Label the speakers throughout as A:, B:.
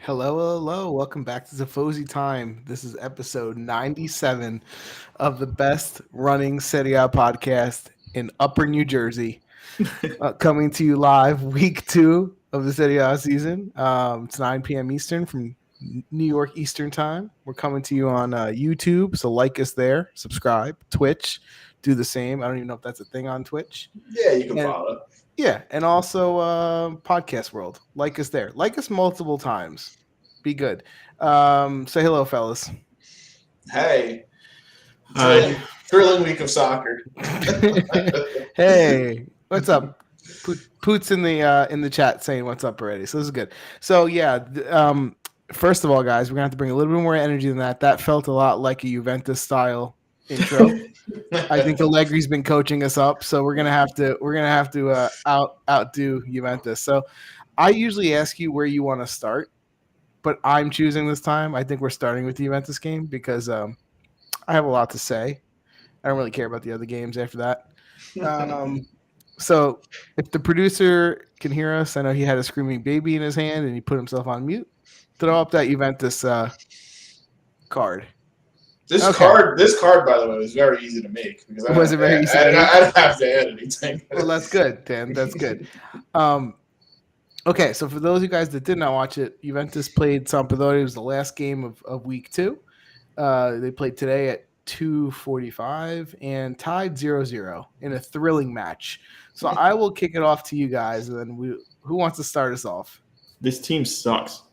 A: Hello. Welcome back to Tifosi Time. This is episode 97 of the best running Serie A podcast in Upper New Jersey. Coming to you live week 2 of the Serie A season. It's 9 p.m. Eastern from New York Eastern Time. We're coming to you on YouTube, so like us there, subscribe, Twitch, do the same. I don't even know if that's a thing on Twitch.
B: Yeah, you can
A: And
B: follow.
A: yeah, and also podcast world. Like us there. Like us multiple times. Be good. Say hello, fellas.
B: Hey,
C: Hi.
B: thrilling week of soccer.
A: Hey, what's up? Poot's in the chat saying what's up already. So this is good. So yeah, first of all, guys, we're gonna have to bring a little bit more energy than that. That felt a lot like a Juventus style intro. I think Allegri's been coaching us up, so we're gonna have to outdo Juventus. So I usually ask you where you want to start, but I'm choosing this time. I think we're starting with the Juventus game because I have a lot to say. I don't really care about the other games after that. So if the producer can hear us, I know he had a screaming baby in his hand and he put himself on mute. Throw up that Juventus card.
B: This
A: Okay.
B: card, by the way, was very easy to make because I
A: Was it very easy to make?
B: I don't have to add anything.
A: Well, that's good, Dan. That's good. Okay, so for those of you guys that did not watch it, Juventus played Sampdoria. It was the last game of week 2. They played today at 2:45 and tied 0-0 in a thrilling match. So I will kick it off to you guys, and then who wants to start us off?
C: This team sucks.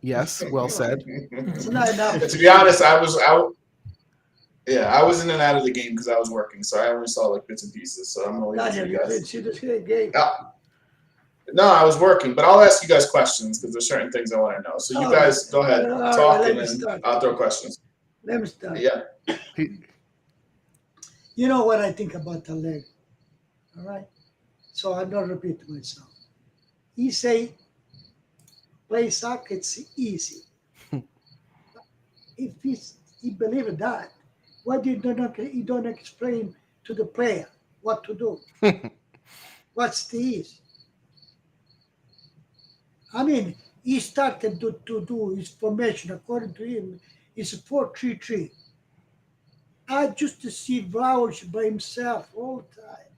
A: Yes, well said.
D: It's not enough.
B: To be honest, I was in and out of the game because I was working, so I only saw like bits and pieces. So I'm gonna leave it to you guys.
D: See this game.
B: No, I was working, but I'll ask you guys questions because there's certain things I want to know. So you guys go ahead, talk, and then I'll throw questions.
D: Let me start.
B: Yeah.
D: You know what I think about Allegri, all right? So I'm not repeating myself. He say, play soccer, it's easy. If he believe in that, why do you don't explain to the player what to do? What's the ease? I mean, he started to do his formation according to him. It's a 4-3-3. I just to see Vlahovic by himself all the time.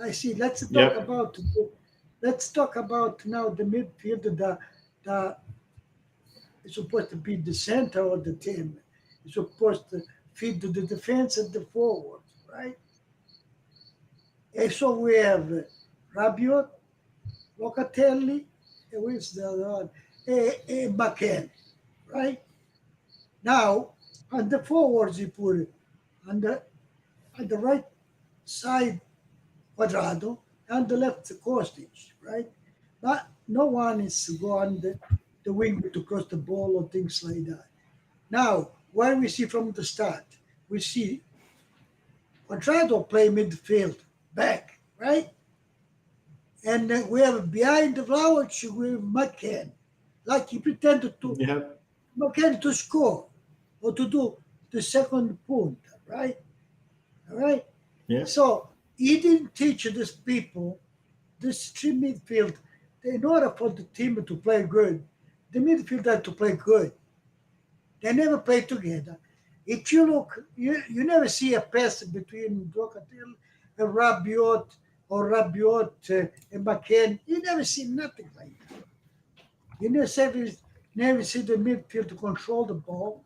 D: I see. Let's talk about now the midfield. The is supposed to be the center of the team. It's supposed to feed the defense and the forward, right? And so we have Rabiot, Locatelli, and where's the other one? And McCann, right? Now, on the forwards, you put on the right side, Quadrado, and the left, Kostic, right? But no one is go on the wing to cross the ball or things like that. Now, what we see from the start, we see Quadrado play midfield, back, right? And we have behind the Vlahovic, we have McCann. Like he pretended to McCann to score or to do the second point, right? All right?
C: Yeah.
D: So he didn't teach these people, this three midfield, in order for the team to play good, the midfield had to play good. They never play together. If you look, you never see a pass between Locatelli and Rabiot or Rabiot and McCann. You never see nothing like that. You never see the midfield to control the ball.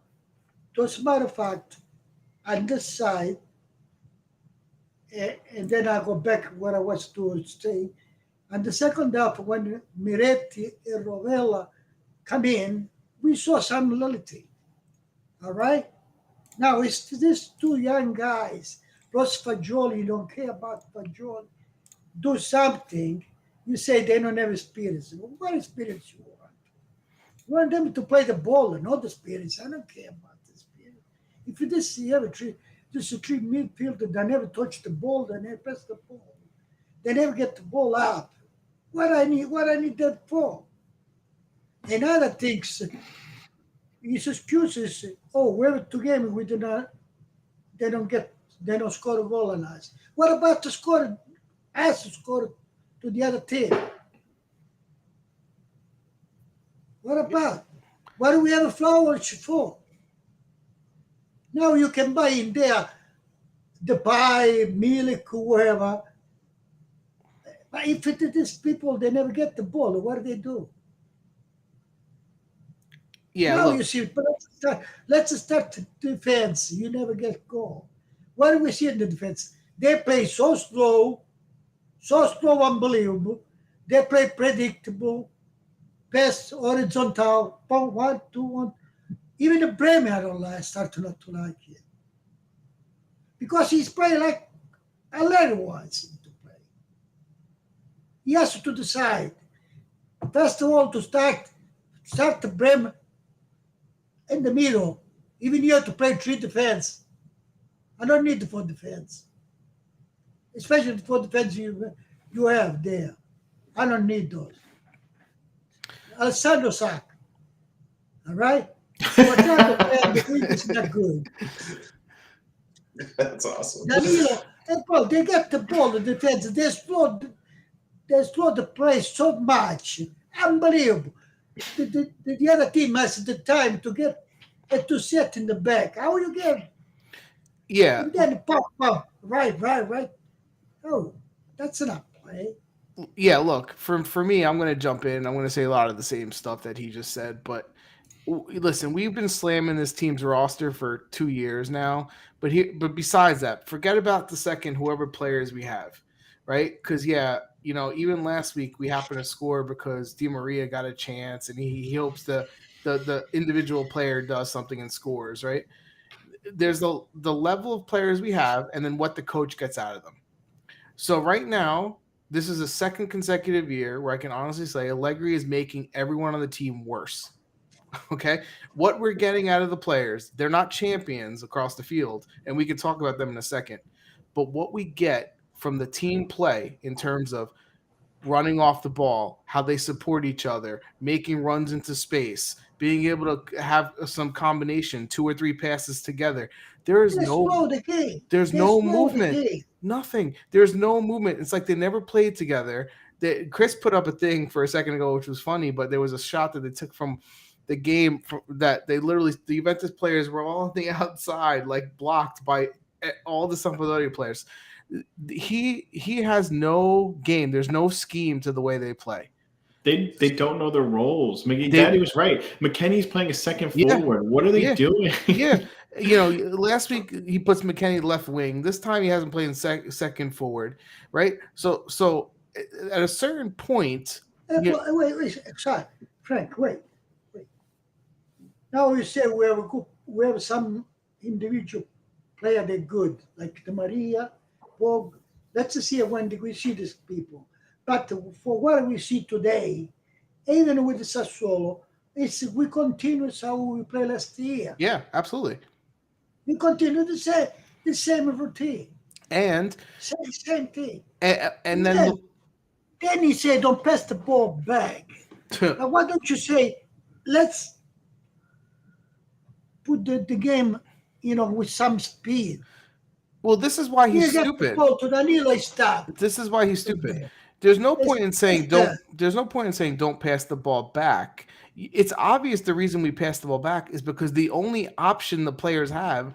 D: As a matter of fact, on this side, and then I go back where I was to stay. On the second half, when Miretti and Rovella come in, we saw some loyalty. All right? Now, it's these two young guys, plus Fagioli, you don't care about Fagioli, do something, you say they don't have experience. Well, what experience you want? You want them to play the ball and not the experience. I don't care about the experience. If you just have just a three midfielder that never touch the ball, they never pass the ball. They never get the ball out. What I need that for? And other things, his excuses, we have 2 games, they don't score a goal on us. What about to score us to score to the other team? What about? What do we have a flowers for? Now you can buy in there the pie, milk, whoever. But if it is people, they never get the ball. What do they do?
A: Yeah,
D: Now
A: look,
D: you see, but let's start the defense. You never get goal. What do we see in the defense? They play so slow, unbelievable. They play predictable, pass horizontal, 1, 2, 1. Even the Bremer, I don't like, start to not to like it. Because he's playing like Allegri wants him to play. He has to decide. First of all, to start the Bremer in the middle. Even you have to play 3 defense. I don't need the 4 defense. Especially the 4 defense you have there. I don't need those. Alessandro Sack. All right? But the defense is not good.
B: That's awesome.
D: Danilo, they get the ball, the defense. They slow the play so much. Unbelievable. The other team has the time to get to set in the back. How you get?
A: yeah,
D: And then pop. Right. Oh, that's not play.
A: yeah. Look, for me, I'm going to jump in. I'm going to say a lot of the same stuff that he just said, but listen, we've been slamming this team's roster for 2 years now, but besides that, forget about the second whoever players we have, right? Because even last week we happened to score because Di Maria got a chance, and he hopes the individual player does something and scores, right? There's the level of players we have, and then what the coach gets out of them. So right now, this is a second consecutive year where I can honestly say Allegri is making everyone on the team worse. Okay, what we're getting out of the players, they're not champions across the field, and we can talk about them in a second. But what we get from the team play in terms of running off the ball, how they support each other, making runs into space, being able to have some combination, 2 or 3 passes together. There's no movement. Nothing. There's no movement. It's like they never played together. Chris put up a thing for a second ago, which was funny, but there was a shot that they took from the game that the Juventus players were all on the outside, like blocked by all the Sampdoria players. He has no game. There's no scheme to the way they play.
C: They don't know their roles. Daddy was right. McKennie's playing a second forward. What are they doing?
A: Last week he puts McKennie left wing. This time he hasn't played in second forward, right? So at a certain point,
D: wait, sorry, Frank, wait. Now you say we have some individual player they're good, like the Maria, Bog. Let's see when we see these people. But for what we see today, even with the Sassuolo, we continue how we play last year.
A: Yeah, absolutely.
D: We continue the same routine.
A: And
D: same thing.
A: And then
D: he said, don't pass the ball back. Now, why don't you say, let's put the game, with some speed.
A: Well, this is why he's stupid. This is why he's stupid. There's no point in saying don't pass the ball back. It's obvious the reason we pass the ball back is because the only option the players have are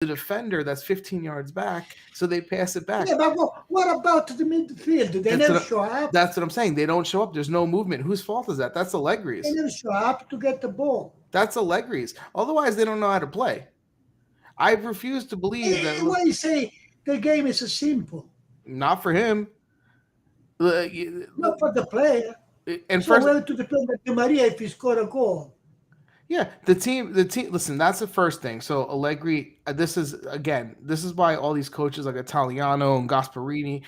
A: the defender that's 15 yards back, so they pass it back.
D: Yeah, but what about the midfield? They never show up.
A: That's what I'm saying. They don't show up. There's no movement. Whose fault is that? That's Allegri's.
D: They never show up to get the ball.
A: That's Allegri's. Otherwise, they don't know how to play. I refuse to believe that.
D: Why you say the game is so
A: Not for him.
D: Not for the player.
A: And
D: so well to depend on Maria if he scored a goal.
A: Yeah, the team. Listen, that's the first thing. So Allegri, this is why all these coaches like Italiano and Gasparini,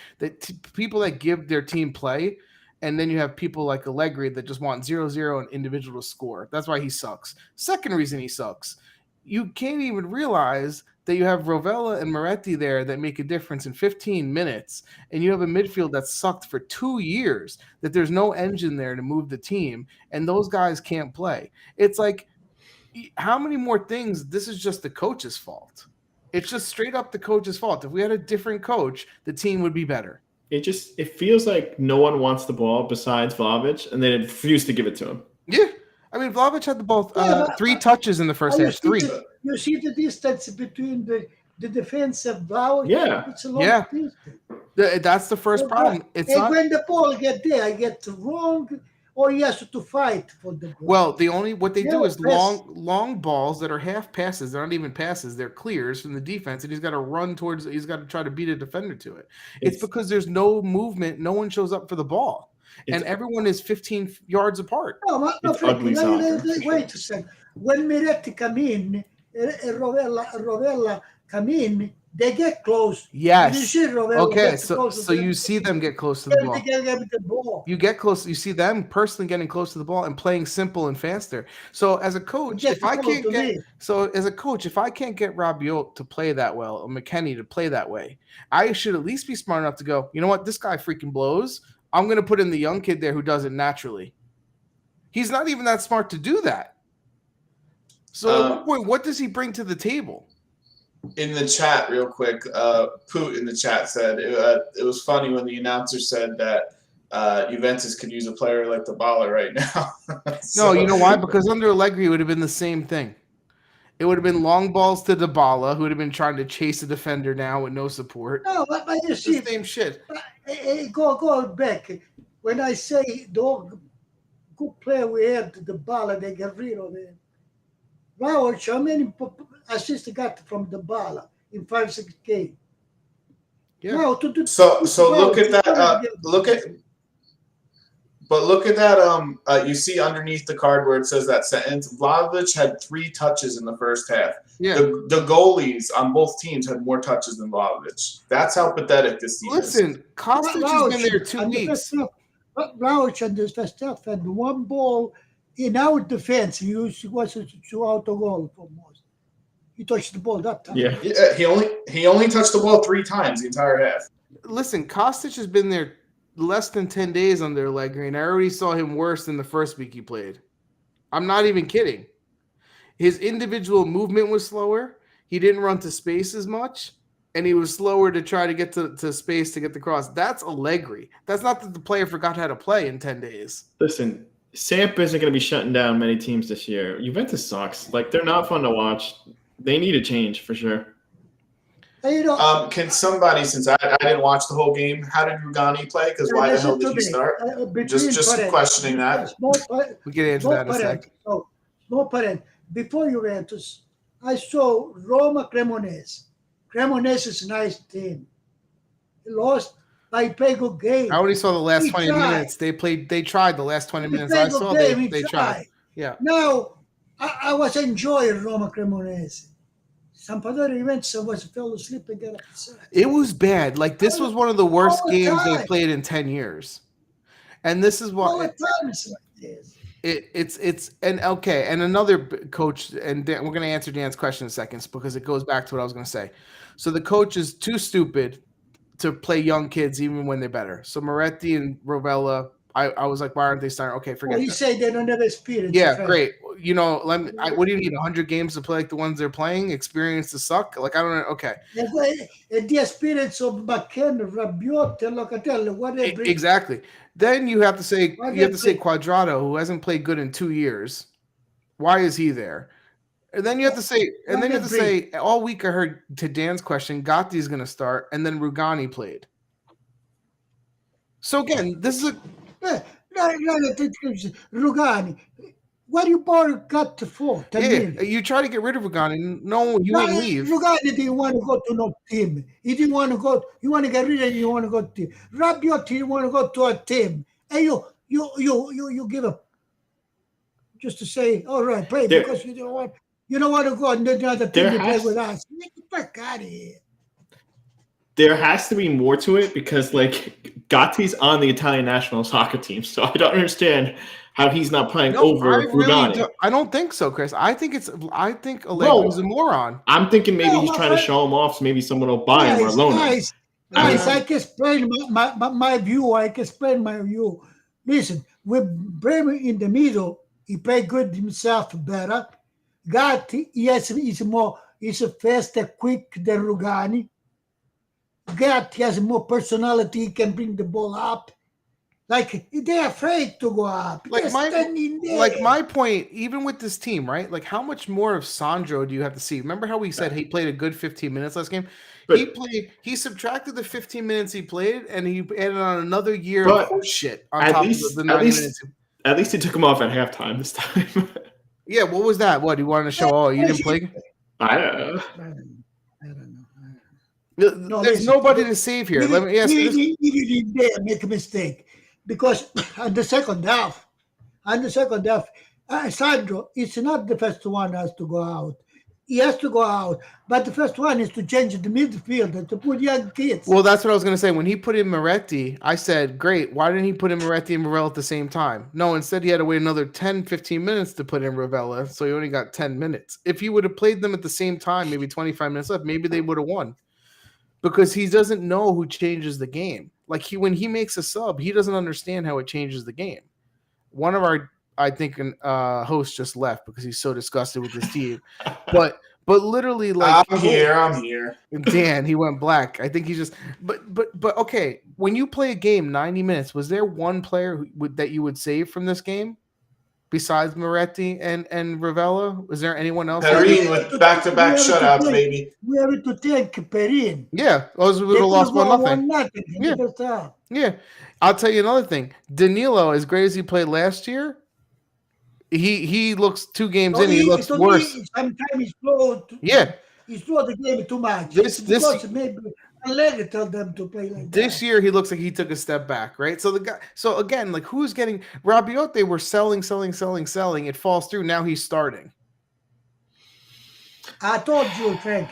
A: people that give their team play, and then you have people like Allegri that just want 0-0 and individual to score. That's why he sucks. Second reason he sucks, you can't even realize that you have Rovella and Moretti there that make a difference in 15 minutes, and you have a midfield that sucked for 2 years, that there's no engine there to move the team, and those guys can't play. It's like, how many more things? This is just the coach's fault. It's just straight up the coach's fault. If we had a different coach, the team would be better.
C: It feels like no one wants the ball besides Vlahovic, and they refuse to give it to him.
A: Yeah. I mean, Vlahovic had the ball
D: Yeah,
A: 3 touches in the first half. 3.
D: You see the distance between the defense of Vlahovic?
C: Yeah.
D: It's a long
A: Yeah.
D: distance.
A: That's the first problem. It's
D: and
A: not.
D: when the ball get there, I get wrong, or he has to fight for the ball.
A: Well, what they do is
D: pass.
A: long balls that are half passes. They're not even passes. They're clears from the defense, and he's got to run towards. He's got to try to beat a defender to it. It's because there's no movement. No one shows up for the ball, and everyone is 15 yards apart.
D: No,
C: It's ugly soccer.
D: Wait a second. When Miretti come in, Rovella come in, they get close.
A: Yes.
D: You see Rovella
A: Okay,
D: get
A: so
D: close to
A: you see them get close to the ball.
D: the ball.
A: You get close. You see them personally getting close to the ball and playing simple and faster. So as a coach, if I can't get Rabiot to play that well or McKennie to play that way, I should at least be smart enough to go, you know what, this guy freaking blows. I'm going to put in the young kid there who does it naturally. He's not even that smart to do that. So what does he bring to the table?
B: In the chat, real quick, Poot in the chat said it was funny when the announcer said that Juventus could use a player like Dybala right now.
A: No, you know why? Because under Allegri, it would have been the same thing. It would have been long balls to Dybala, who would have been trying to chase a defender now with no support.
D: No, but you
A: It's
D: see,
A: the same shit.
D: Go back. When I say the good player we had, Dybala, they get rid of it. Vlahovic, how many assists he got from Dybala in 5-6 games?
A: Yeah.
D: Now,
B: so look at that. Look at that. You see underneath the card where it says that sentence. Vlahovic had 3 touches in the first half.
A: Yeah.
B: The goalies on both teams had more touches than Vlahovic. That's how pathetic this team is.
A: Listen, Kostic has been there 2 weeks.
D: Vlahovic in the first half had 1 ball in our defense. He was to out of goal for most. He touched the ball that time.
C: Yeah.
B: He only touched the ball 3 times the entire half.
A: Listen, Kostic has been there less than 10 days under Allegri, and I already saw him worse than the first week he played. I'm not even kidding. His individual movement was slower. He didn't run to space as much, and he was slower to try to get to space to get the cross. That's Allegri. That's not that the player forgot how to play in 10 days.
C: Listen, Samp isn't going to be shutting down many teams this year. Juventus sucks. Like, they're not fun to watch. They need a change for sure.
B: Can somebody, since I didn't watch the whole game, how did Rugani play? Because why the hell did he start? Just questioning that.
A: We can answer that in a sec.
D: So, small parent. Before Juventus, I saw Roma Cremonese. Cremonese is a nice team. He lost, but he played good game.
A: I already saw the last 20 minutes. They tried the last 20 minutes. I saw they tried. Yeah.
D: Now, I was enjoying Roma Cremonese. Sampdoria Juventus fell asleep and got upset.
A: It was bad. Like, this was one of the worst games they played in 10 years. And this is what
D: all the time it's like this.
A: It's and okay, and another coach, and Dan, we're going to answer Dan's question in a second because it goes back to what I was going to say. So the coach is too stupid to play young kids even when they're better. So Moretti and Rovella, I was like, why aren't they starting? Okay, forget that.
D: You say they don't have experience.
A: Yeah, great. You know, what do you need? 100 games to play like the ones they're playing? Experience to suck? Like, I don't know. Okay.
D: The experience of McKenna, Rabiot, Locatelli, whatever.
A: Exactly. Then you have to say Quadrado, who hasn't played good in 2 years. Why is he there? And then you have to say, all week I heard, to Dan's question, Gotti's going to start, and then Rugani played. So again, this is
D: Rugani. What you bought Gatti for?
A: You try to get rid of Rugani. No, you wouldn't leave.
D: Rugani didn't want to go to no team. He didn't want to go. You want to get rid of him, you want to go to team. Rabiot didn't want to go to a team. And you give up just to say, all right, play because you don't want to go and the other team to play with us. Get the fuck out of here.
C: There has to be more to it because, like, Gatti's on the Italian national soccer team, so I don't understand how he's not playing over Rugani.
A: I don't think so, Chris. I think Allegri's a moron.
C: I'm thinking maybe he's trying to show him off, so maybe someone will buy him or loan him.
D: Guys, I can explain my view. I can explain my view. Listen, with Bremer in the middle, he played good himself better. Gatti, yes, he's faster, quick than Rugani. Gatti has more personality. He can bring the ball up. Like they're afraid to go up.
A: Like
D: They're standing there.
A: like my point, even with this team, right? Like how much more of Sandro do you have to see? Remember how we said he played a good 15 minutes last game?
C: But-
A: he subtracted the 15 minutes he played and he added on another year of horse shit on top of the 90 minutes.
C: At least he took him off at halftime this time.
A: Yeah, what was that? What, he wanted to show, you didn't play?
C: I don't know.
D: I don't know.
A: There's nobody to save here. Let me ask you this.
D: He didn't dare make a mistake because on the second half, Sandro is not the first one has to go out. He has to go out, but the first one is to change the midfield and to put young kids.
A: Well, that's what I was going to say. When he put in Moretti, I said, great. Why didn't he put in Moretti and Ravel at the same time? No, instead he had to wait another 10, 15 minutes to put in Ravella, so he only got 10 minutes. If he would have played them at the same time, maybe 25 minutes left, maybe they would have won. Because he doesn't know who changes the game. Like when he makes a sub, he doesn't understand how it changes the game. One of our, I think, host just left because he's so disgusted with his team. But literally, like
B: I'm here.
A: Dan, he went black. I think he just. But okay. When you play a game 90 minutes, was there one player that you would save from this game? Besides Moretti and Ravella, was there anyone else?
B: Perrin with back-to-back shutouts, baby.
D: We have to take Perrin.
A: Yeah, those would have lost 1-0. Yeah. I'll tell you another thing. Danilo, as great as he played last year, he looks 2 games in, he looks worse.
D: Sometimes he's slow. He slowed the game too much. Because maybe Allegri told them to play like
A: this year he looks like he took a step back, right? So again, like who's getting Rabiot? They were selling. It falls through. Now he's starting.
D: I told you, Frank,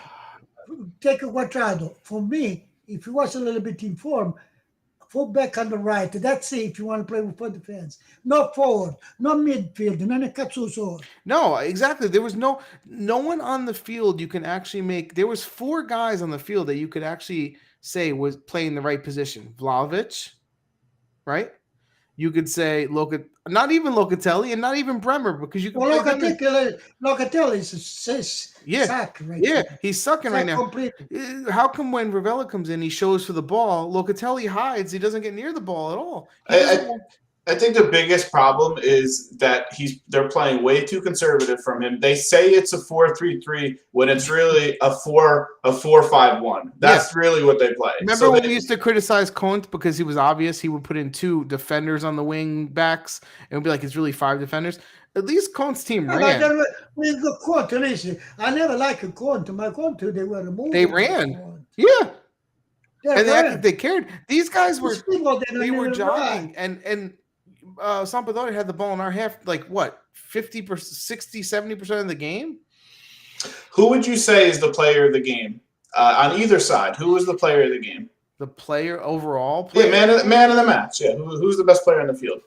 D: take a Quadrado. For me, if he was a little bit informed, full back on the right. That's it if you want to play with defense. No forward, no midfield, none of Katsuso.
A: No, exactly. There was no one on the field you can actually make. There was 4 guys on the field that you could actually say was playing the right position. Vlahovic, right? You could say not even Locatelli and not even Bremer because you can.
D: Well, Locatelli is suck right
A: yeah,
D: now.
A: He's sucking right now. How come when Ravella comes in, he shows for the ball? Locatelli hides. He doesn't get near the ball at all.
B: I think the biggest problem is that they're playing way too conservative from him. They say it's a 4-3-3 when it's really a 4-5-1. That's really what they play.
A: Remember when we used to criticize Conte because he was obvious? He would put in 2 defenders on the wing backs and it would be like it's really 5 defenders. At least Conte's team ran.
D: With the Conte, listen, I never liked Conte. My Conte, they were moving.
A: They ran. Yeah. And they acted, they cared. These guys were jogging and Sampdoria had the ball in our half, like what, 50%, 60, 70% of the game?
B: Who would you say is the player of the game? On either side, who was the player of the game?
A: The player overall?
B: Yeah, man of the match. Yeah, who's the best player on the field?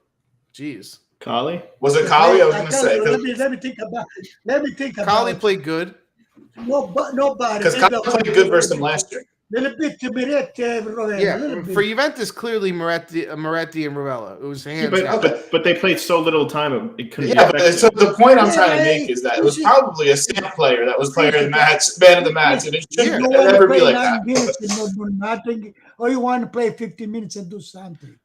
A: Jeez.
C: Kali?
B: Was it Kali? I was going to say.
D: Let me think about
A: Kali played good.
D: Nobody.
B: Because Kali played good versus him last year.
D: Little bit to Moretti,
A: Yeah, for Juventus, clearly Moretti and Ravella. It was hands down.
C: But they played so little time, it couldn't
B: be so the point I'm trying to make is that it was probably a Sam player that was player of the match, man of the match, and it shouldn't ever be like that.
D: Or you want to play 15 minutes and do something.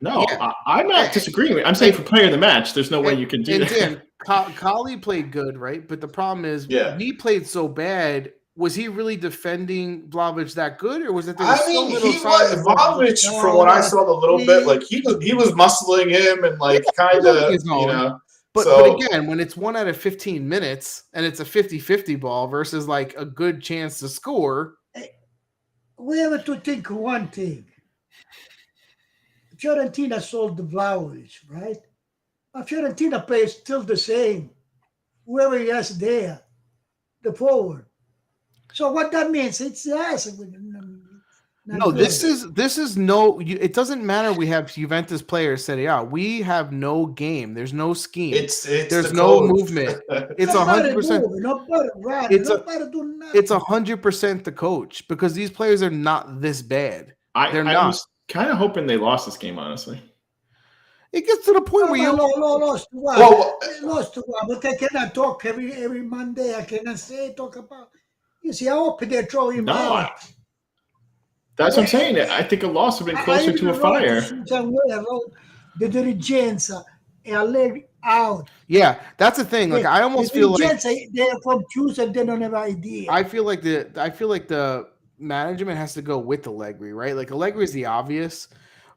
C: No, I'm not disagreeing. I'm saying for player of the match, there's no way you can do that.
A: Dan, Kali played good, right? But the problem is he played so bad. Was he really defending Vlahovic that good, or was it?
B: Vlahovic, from what I saw a little bit, like he was muscling him and like kind of,
A: But again, when it's 1 out of 15 minutes and it's a 50-50 ball versus like a good chance to score,
D: we have to think one thing. Fiorentina sold the Vlahovic, right? But Fiorentina plays still the same. Whoever he has there, the forward. So what that means, it's us.
A: No, this is no. It doesn't matter. We have Juventus players Serie A. We have no game. There's no scheme. There's no movement. It's 100%. It's 100% the coach because these players are not this bad. They're not.
C: I was kind of hoping they lost this game, honestly.
A: It gets to the point where you
D: lost to one. But I cannot talk every Monday. I cannot talk about. You see, I hope they throw him out.
C: That's what I'm saying. I think a loss would have been closer to a fire.
D: the dirigenza e Allegri out.
A: Yeah, that's the thing. Like I almost feel like
D: they're confused and they don't have idea.
A: I feel like the management has to go with Allegri, right? Like Allegri is the obvious,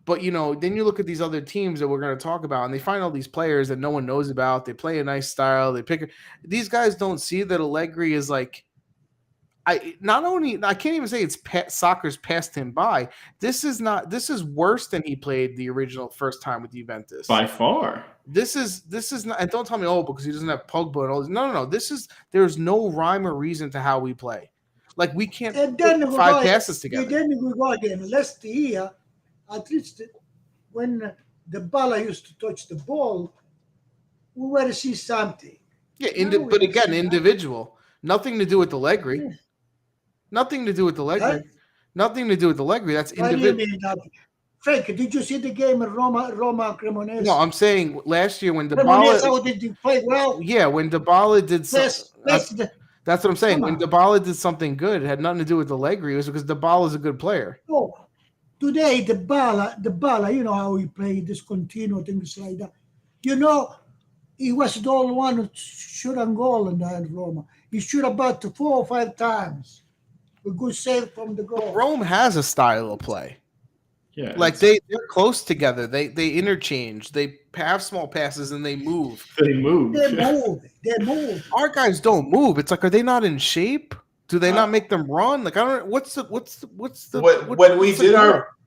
A: but then you look at these other teams that we're going to talk about, and they find all these players that no one knows about. They play a nice style. They pick. These guys don't see that Allegri is like. I can't even say it's soccer's passed him by. This is worse than he played the original first time with Juventus
C: by far.
A: This is not, and don't tell me because he doesn't have Pogba and all this. No. There's no rhyme or reason to how we play. Like we can't put 5 passes together.
D: Then we go again. Last year, at least when the ball used to touch the ball, we were to see something.
A: Yeah, but again, individual. Nothing to do with Allegri. Yeah. Nothing to do with Allegri. Huh? Nothing to do with Allegri. That's individual.
D: Frank, did you see the game in Roma Cremonese?
A: No, I'm saying last year when Dybala.
D: How did you play well?
A: Yeah, when Dybala did something. That's what I'm saying. When Dybala did something good, it had nothing to do with Allegri. It was because Dybala is a good player.
D: Oh, today Dybala, you know how he played, discontinued, things like that. He was the only one who shoot a goal in Roma. He shoot about 4 or 5 times. A good save from the goal.
A: But Rome has a style of play.
C: Yeah,
A: like they're close together. They interchange. They have small passes and they move.
C: They move.
A: Our guys don't move. It's like, are they not in shape? Do they not make them run? Like I don't.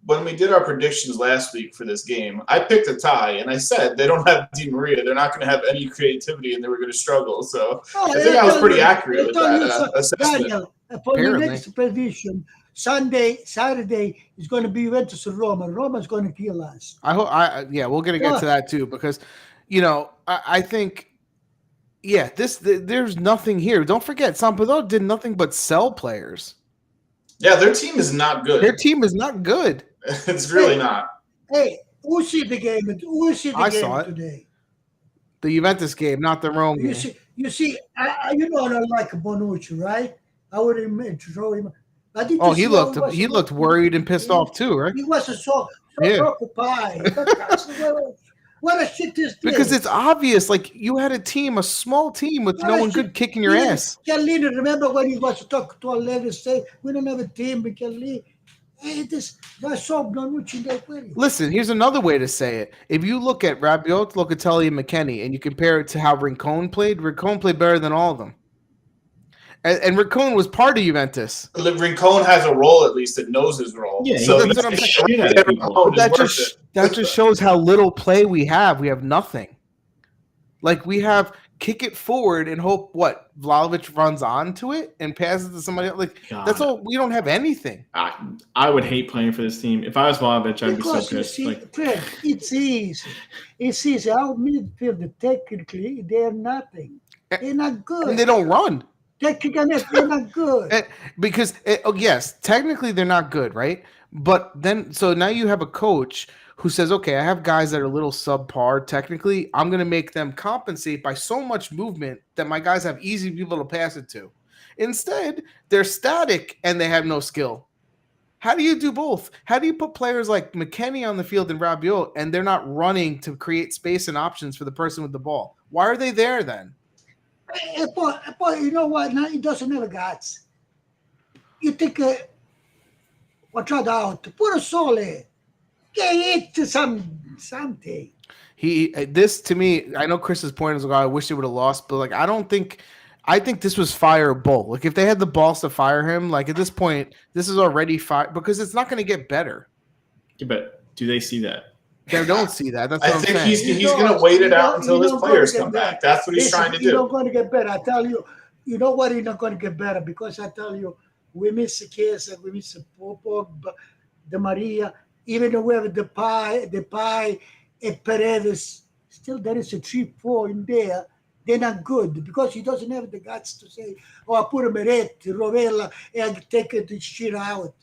B: When we did our predictions last week for this game, I picked a tie, and I said they don't have Di Maria. They're not going to have any creativity, and they were going to struggle. So I think I was pretty accurate with that assessment.
D: Daniel, for the next prediction, Saturday is going to be Juventus and Roma. Roma is going to kill us.
A: I hope. We're going to get to that too because, I think. Yeah, there's nothing here. Don't forget, Sampdoria did nothing but sell players.
B: Yeah, their team is not good. It's really not.
D: Hey, who see the game? I saw it today.
A: The Juventus game, not the Rome game.
D: You see, I don't like Bonucci, right? I would throw him.
A: He looked worried and pissed off too, right?
D: He was so preoccupied. What a shit is this?
A: Because it's obvious, like you had a small team with no one good kicking your ass.
D: Chiellini, remember when he was talking to Allegri, say we don't have a team, we can leave. Hey,
A: listen, here's another way to say it. If you look at Rabiot, Locatelli, and McKennie, and you compare it to how Rincon played better than all of them. And Rincon was part of Juventus.
B: Rincon has a role at least that knows his role.
A: Yeah, so that's what I'm saying. That just shows how little play we have. We have nothing. Like we have kick it forward and hope Vlahovic runs onto it and passes to somebody else. Like that's all. We don't have anything.
C: I would hate playing for this team. If I was Vlahovic, I'd be so pissed.
D: Fred, it's easy. It's easy. Our midfield, technically, they're nothing. They're not good.
A: And they don't run.
D: Technically, they're not good.
A: Because, yes, technically they're not good, right? But then, so now you have a coach who says, okay, I have guys that are a little subpar technically. I'm going to make them compensate by so much movement that my guys have easy people to pass it to. Instead, they're static and they have no skill. How do you do both? How do you put players like McKennie on the field and Rabiot and they're not running to create space and options for the person with the ball? Why are they there then?
D: But you know what? Now he doesn't have guts. You think watch out, put a sole. Get it something.
A: This to me, I know Chris's point is like, I wish they would have lost, but like I think this was fireable. Like if they had the balls to fire him, like at this point, this is already fire because it's not going to get better.
C: Yeah, but do they see that?
A: They don't see that. That's what I'm saying.
B: I think he's going to wait it out until his players come back. That's what he's trying to do.
D: He's not going to get better. I tell you, you know what? He's not going to get better because I tell you, we miss Chiesa, we miss Popo, the Maria, even though we have the pie, and Paredes. Still, there is a 3-4 in there. They're not good because he doesn't have the guts to say, I put a Meretti, Rovella, and take the shit out.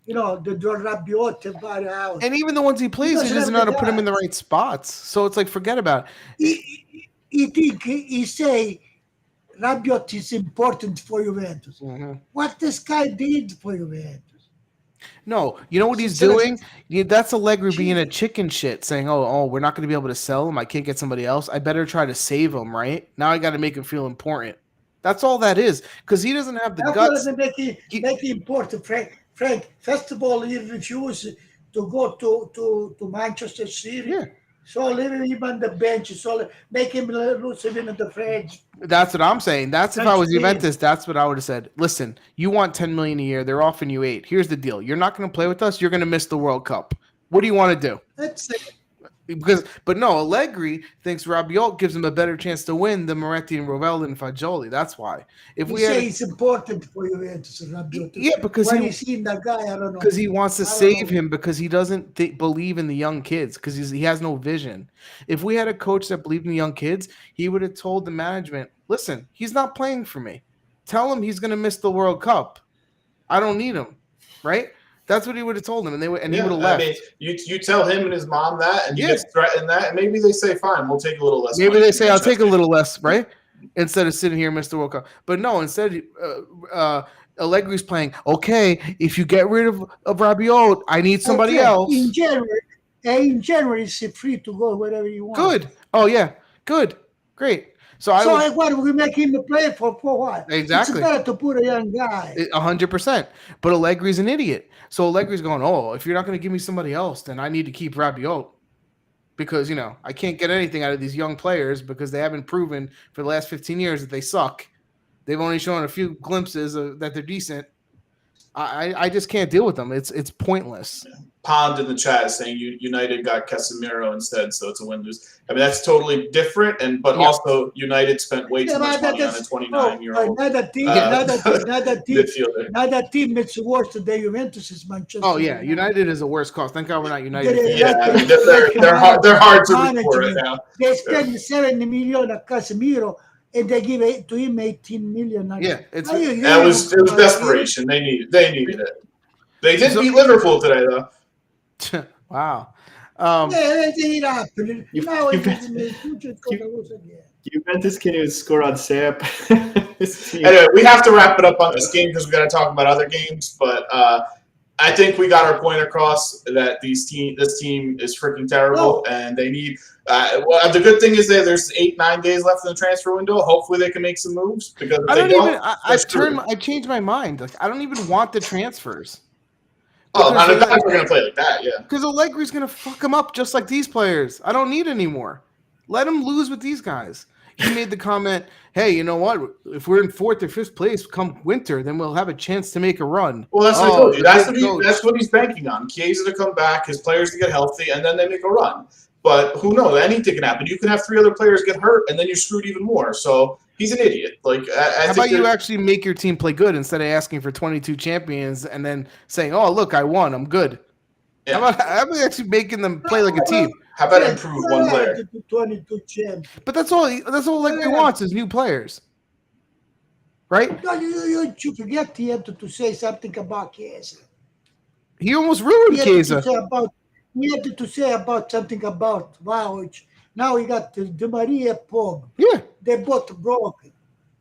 D: The Rabiot out.
A: And even the ones he plays, he doesn't know how to put him in the right spots. So it's like, forget about it.
D: He say Rabiot is important for Juventus.
A: Mm-hmm.
D: What this guy did for Juventus?
A: No, you know what he's doing? That's Allegri being a chicken shit, saying, "Oh, we're not going to be able to sell him. I can't get somebody else. I better try to save him." Right now, I got to make him feel important. That's all that is, because he doesn't have the guts.
D: Make it important, Frank. First of all, he refused to go to Manchester City.
A: Yeah.
D: So leave him on the bench. So make him lose him in the fridge.
A: That's what I'm saying. That's if I was Juventus, that's what I would have said. Listen, you want 10 million a year. They're offering you 8. Here's the deal. You're not going to play with us. You're going to miss the World Cup. What do you want to do?
D: That's it.
A: But no, Allegri thinks Rabiot gives him a better chance to win than Moretti and Rovella and Fagioli. That's why.
D: If we say it's important for Juventus, Rabiot.
A: Yeah, because
D: when he's seen that guy, I don't know.
A: Because he wants to save him because he doesn't believe in the young kids because he has no vision. If we had a coach that believed in the young kids, he would have told the management, "Listen, he's not playing for me. Tell him he's going to miss the World Cup. I don't need him." Right? That's what he would have told him, and he would have left.
B: I mean, you tell him and his mom that, and he gets threatened that, and maybe they say, "Fine, we'll take a little less."
A: Maybe they say, "I'll take a little less," right? Instead of sitting here, Mr. World Cup. But no, instead, Allegri's playing. Okay, if you get rid of Rabiot, I need somebody else.
D: In January, it's free to go wherever you want.
A: Good. Oh yeah, good, great. So
D: we make him play for what?
A: Exactly.
D: It's better to put a young guy.
A: 100%. But Allegri's an idiot. So Allegri's going, "Oh, if you're not going to give me somebody else, then I need to keep Rabiot because I can't get anything out of these young players because they haven't proven for the last 15 years that they suck. They've only shown a few glimpses that they're decent. I just can't deal with them. It's pointless."
B: Pond in the chat is saying United got Casemiro instead, so it's a win-lose. I mean, that's totally different, but also United spent way too much money on a 29-year-old
D: another team that's worse than Juventus is Manchester.
A: Oh yeah, United is a worse cost. Thank God we're not United.
B: They're hard to root for right now.
D: They spend 70 million at Casemiro, and they give it to him 18 million.
A: Yeah,
B: it was desperation. They needed it. They did beat Liverpool today, though.
A: Wow.
C: Juventus can't even score on Samp.
B: Anyway, we have to wrap it up on this game because we got to talk about other games. But I think we got our point across that this team is freaking terrible, and they need. The good thing is that there's 8-9 days left in the transfer window. Hopefully, they can make some moves because
A: I've changed my mind. Like I don't even want the transfers.
B: Oh, not if we're going to play like that, yeah.
A: Because Allegri's going to fuck them up just like these players. I don't need any more. Let him lose with these guys. He made the comment, "Hey, you know what? If we're in 4th or 5th place come winter, then we'll have a chance to make a run."
B: Well, that's what I told you. That's what he's banking on. Chiesa to come back, his players to get healthy, and then they make a run. But who knows? Anything can happen. You can have 3 other players get hurt, and then you're screwed even more. So he's an idiot.
A: How about you actually make your team play good instead of asking for 22 champions and then saying, "Oh, look, I won. I'm good." Yeah. How about actually making them play like a team?
B: How about improve one player?
D: 22 champions.
A: But that's all Allegri wants is new players, right?
D: No, you forget he had to say something about Chiesa.
A: He almost ruined Chiesa.
D: We had to say about something about Vlahovic. Now we got Di Maria, Pog.
A: Yeah,
D: they both broken.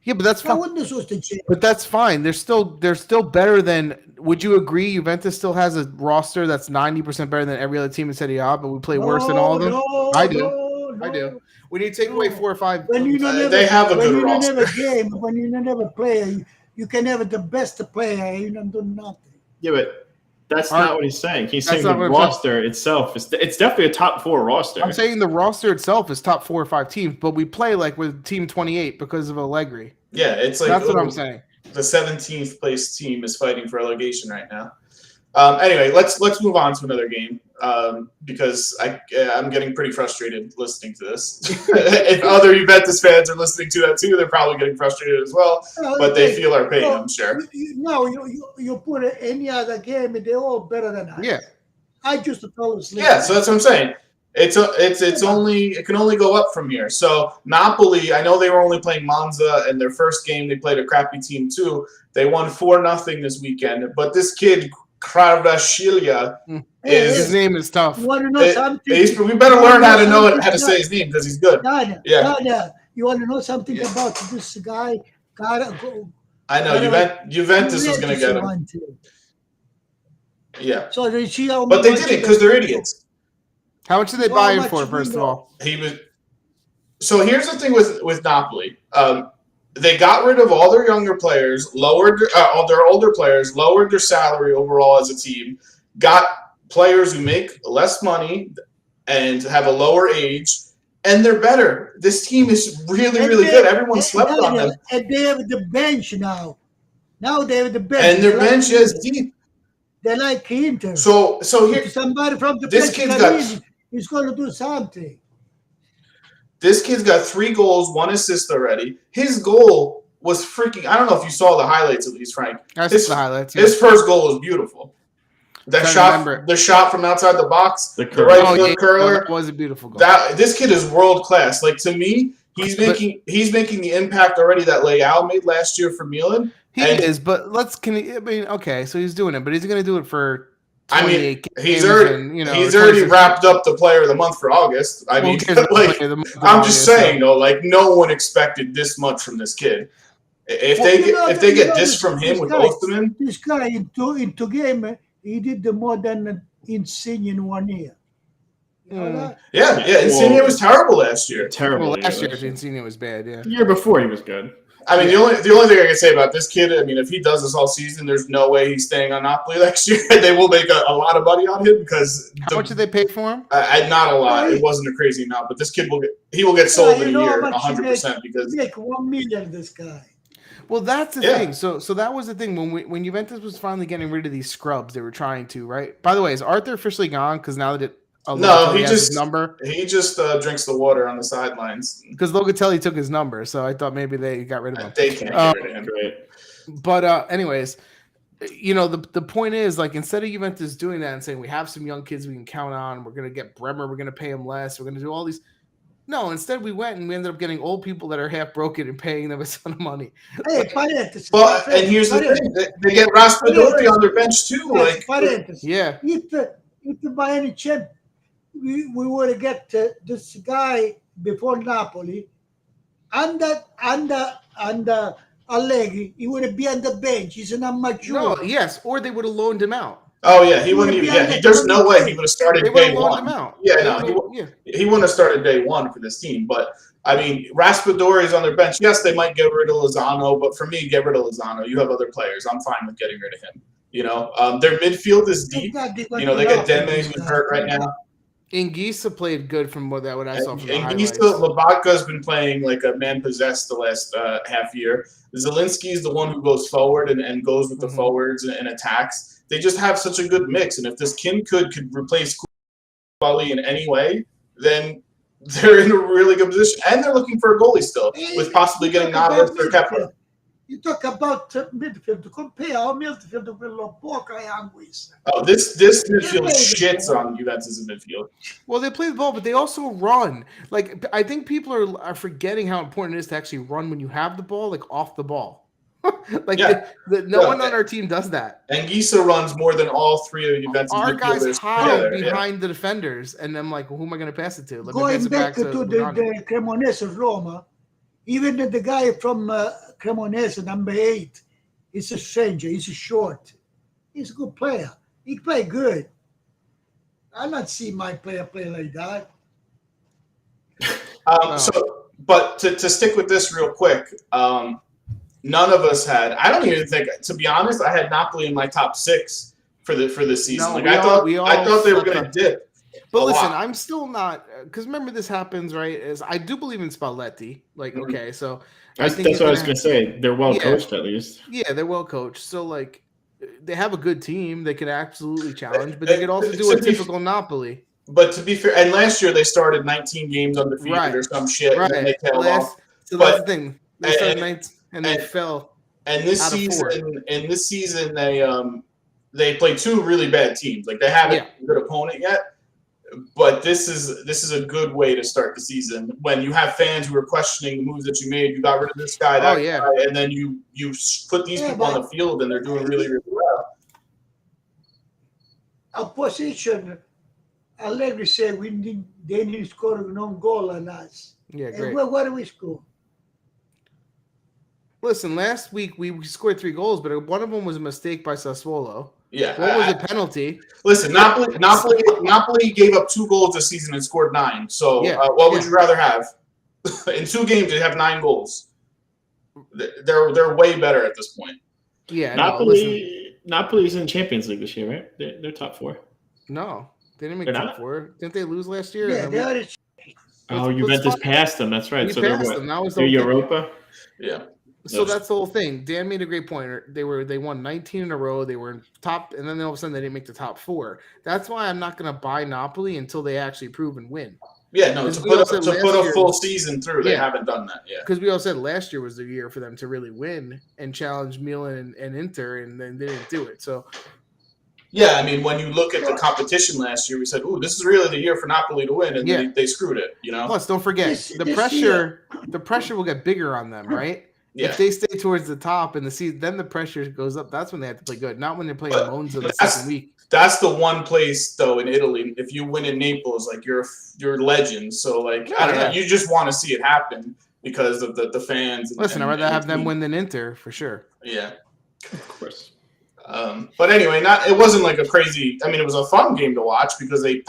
A: Yeah, but that's fine. But that's fine. They're still better than. Would you agree? Juventus still has a roster that's 90% better than every other team in Serie A, but we play worse than all of them. I do. We need to take away 4 or 5.
B: They have a good roster.
D: When you don't have a player, you can have the best player. You don't do nothing.
C: Yeah, but. That's not what he's saying. He's saying the roster itself it's definitely a top 4 roster.
A: I'm saying the roster itself is top 4 or 5 teams, but we play like with team 28 because of Allegri.
B: Yeah, it's like
A: that's what I'm saying.
B: The 17th place team is fighting for relegation right now. Anyway, let's move on to another game because I'm getting pretty frustrated listening to this. If other Juventus fans are listening to that too, they're probably getting frustrated as well. But they feel our pain, I'm sure.
D: You put any other game, and they're all better than us.
A: Yeah,
D: I just fell asleep.
B: Yeah, so that's what I'm saying. It can only go up from here. So Napoli, I know they were only playing Monza, and their first game they played a crappy team too. They won 4-0 this weekend, but this kid. Kvaratskhelia
A: his name is tough.
D: You want to know something?
B: We better learn how to say his name because he's good.
D: Dada, you want to know something about this guy?
B: I know Juventus is going to get him. Yeah.
D: So they see how
B: But they
D: much
B: did it because they're idiots.
A: How much did they
D: So
A: buy
D: how
A: him for,
D: much we
A: first of
D: know?
A: all?
B: He was. So here's the thing with Napoli. They got rid of all their younger players, lowered all their older players, lowered their salary overall as a team, got players who make less money and have a lower age, and they're better. This team is really, really good. Everyone slept on them.
D: And they have the bench now. Now they have the bench.
B: And their bench is deep.
D: They like Inter.
B: So here,
D: if somebody from the
B: this
D: bench
B: kid's
D: comes in,
B: got
D: he's going to do something.
B: This kid's got 3 goals, 1 assist already. His goal was freaking. I don't know if you saw the highlights at least, Frank.
A: I saw the highlights. Yeah.
B: His first goal was beautiful. The shot from outside the box, the right foot curler.
A: That was a beautiful goal.
B: This kid is world class. Like, to me, he's making the impact already that Leao made last year for Milan.
A: He is, but okay, so he's doing it, but he's going to do it for 28 games.
B: He's already wrapped up the player of the month for August. I mean, like, I'm just saying, though, like, no one expected this much from this kid. If they get this from him with Osterman,
D: this guy in two game, he did more than Insigne in 1 year. You know that?
B: Yeah. Insigne was terrible last year.
C: Terrible.
A: Well, last year Insigne was bad. Yeah.
C: The year before he was good.
B: I mean, the only thing I can say about this kid, I mean, if he does this all season, there's no way he's staying on Napoli next year. They will make a lot of money on him because
A: how much did they pay for him?
B: Not a lot. It wasn't a crazy amount, but this kid will get sold in a year, 100%. Because
D: make 1 million. This guy.
A: Well, that's the thing. So that was the thing when Juventus was finally getting rid of these scrubs, they were trying to, right? By the way, is Arthur officially gone? Because now that
B: he just drinks the water on the sidelines.
A: Because Locatelli took his number, so I thought maybe they got rid of him.
B: They can't get rid of him.
C: Right.
A: But anyways, the point is, like, instead of Juventus doing that and saying we have some young kids we can count on, we're gonna get Bremer, we're gonna pay him less, we're gonna do all these. No, instead we went and we ended up getting old people that are half broken and paying them a ton of money.
D: Hey,
B: and here's the thing: they get Raspadori on their bench too. Like,
A: yeah.
D: If by any chance we were to get this guy before Napoli, under Allegri, he would be on the bench. He's an amateur.
A: No, yes, or they would have loaned him out.
B: Oh yeah, he wouldn't even. Yeah, there's no way he would have started day one. He wouldn't have started day one for this team. But I mean, Raspadori is on their bench. Yes, they might get rid of Lozano, but for me, get rid of Lozano. You have other players. I'm fine with getting rid of him. Their midfield is deep. They get Deme, who's hurt right now.
A: Ingisa played good from what I saw from the highlights.
B: Lobotka's been playing like a man possessed the last half year. Zelinski is the one who goes forward and goes with the forwards and attacks. They just have such a good mix, and if this kid could replace Koulibaly in any way, then they're in a really good position. And they're looking for a goalie still, with possibly getting Navas or Kepa.
D: You talk about midfield. Compare our midfield with Lobotka and Anguissa.
B: Oh, this midfield shits on Juventus' midfield.
A: Well, they play the ball, but they also run. Like, I think people are forgetting how important it is to actually run when you have the ball, like off the ball. No one on our team does that.
B: And Gisa runs more than all 3 of Juventus.
A: Our guys hide behind the defenders, and I'm like, well, who am I going to pass it to?
D: Going back to the Cremonese Roma, even the guy from Cremonese, number 8, he's a stranger. He's short. He's a good player. He play good. I not see my player play like that.
B: But to stick with this real quick, none of us had. I don't even think, to be honest, I had Napoli in my top 6 for the season.
A: No,
B: I thought they were going to dip.
A: But listen, I'm still not, because remember this happens, right? Is I do believe in Spalletti. Like, okay, so
C: that's what I was going to say. They're well coached, at least.
A: Yeah, they're well coached. So like, they have a good team. They can absolutely challenge, but they could also do a typical Napoli.
B: But to be fair, and last year they started 19 games undefeated or some shit.
A: Right.
B: And they tailed off.
A: So that's the thing. They started 19 and they fell.
B: And this season, they played 2 really bad teams. Like, they haven't a good opponent yet. But this is a good way to start the season when you have fans who are questioning the moves that you made. You got rid of this guy, that guy, and then you put these people on the field, and they're doing really, really well.
D: Our position, Allegri said they need to score an own goal on us.
A: Yeah, great.
D: And what do we score?
A: Listen, last week we scored 3 goals, but one of them was a mistake by Sassuolo.
B: Yeah.
A: What was a penalty?
B: Listen, Napoli gave up 2 goals this season and scored 9. So what would you rather have? In 2 games, they have 9 goals. They're way better at this point.
A: Yeah,
C: Napoli's in Champions League this year, right? They're top 4.
A: No, they didn't make
C: They're
A: top
C: not?
A: 4. Didn't they lose last year?
D: Yeah, they are.
C: Oh, Juventus passed them. That's right.
A: We
C: So
A: passed
C: they're what?
A: them. That was the
C: They're
A: whole thing.
C: Europa.
B: Yeah.
A: So that's the whole thing. Dan made a great point. They won 19 in a row. They were in top, and then all of a sudden they didn't make the top 4. That's why I'm not going to buy Napoli until they actually prove and win.
B: Yeah, no, to put a full season through, they haven't done that yet.
A: Because we all said last year was the year for them to really win and challenge Milan and Inter, and then they didn't do it. So,
B: yeah, I mean, when you look at the competition last year, we said, "Ooh, this is really the year for Napoli to win," and they screwed it. You know.
A: Plus, don't forget the pressure. The pressure will get bigger on them, right? Yeah. If they stay towards the top and the season, then the pressure goes up. That's when they have to play good, not when they're playing Monza the second week.
B: That's the one place, though, in Italy. If you win in Naples, like you're legend. So, like, I don't know, you just want to see it happen because of the fans.
A: Listen, I'd rather have them win than Inter for sure.
B: Yeah,
C: of course.
B: But anyway, it wasn't like a crazy. I mean, it was a fun game to watch because they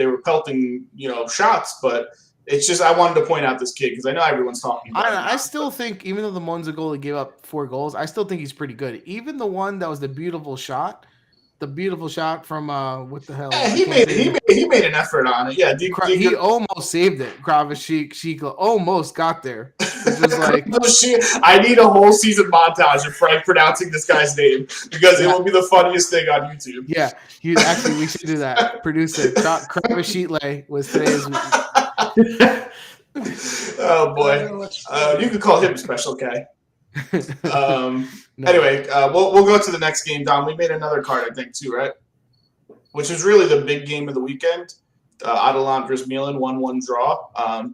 B: were pelting, shots, but. It's just I wanted to point out this kid because I know everyone's talking about him.
A: I still think even though the Monza goalie gave up 4 goals, I still think he's pretty good. Even the one that was the beautiful shot from what the hell?
B: Yeah, he made an effort on it. Yeah,
A: he almost saved it. Kravashik almost got there. It was like
B: I need a whole season montage of Frank pronouncing this guy's name because it will be the funniest thing on YouTube.
A: Yeah, we should do that. Produce it. Kravashik was today's.
B: Oh boy, you could call him Special K. Anyway, we'll go to the next game, Don. We made another card, I think, too, right? Which is really the big game of the weekend. Atalanta versus Milan, 1-1 draw.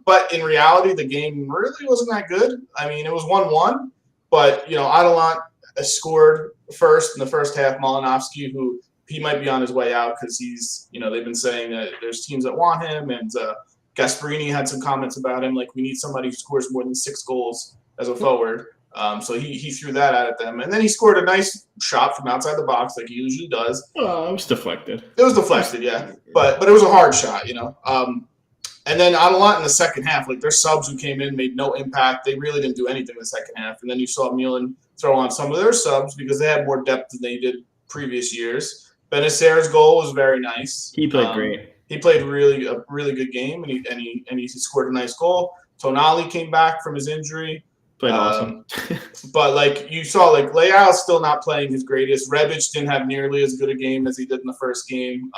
B: But in reality, the game really wasn't that good. I mean, it was 1-1, but Atalanta scored first in the first half. Malinovsky, who he might be on his way out because he's, they've been saying that there's teams that want him, and Gasparini had some comments about him, like we need somebody who scores more than 6 goals as a forward. So he threw that out at them. And then he scored a nice shot from outside the box like he usually does.
C: Oh, it was deflected.
B: It was deflected, yeah. But it was a hard shot, And then Atalanta in the second half, like their subs who came in made no impact. They really didn't do anything in the second half. And then you saw Milan throw on some of their subs because they had more depth than they did previous years. Benacer's goal was very nice.
C: He played great.
B: He played a really good game, and he scored a nice goal. Tonali came back from his injury.
C: Played awesome.
B: But like you saw, like Leao's still not playing his greatest. Rebic didn't have nearly as good a game as he did in the first game.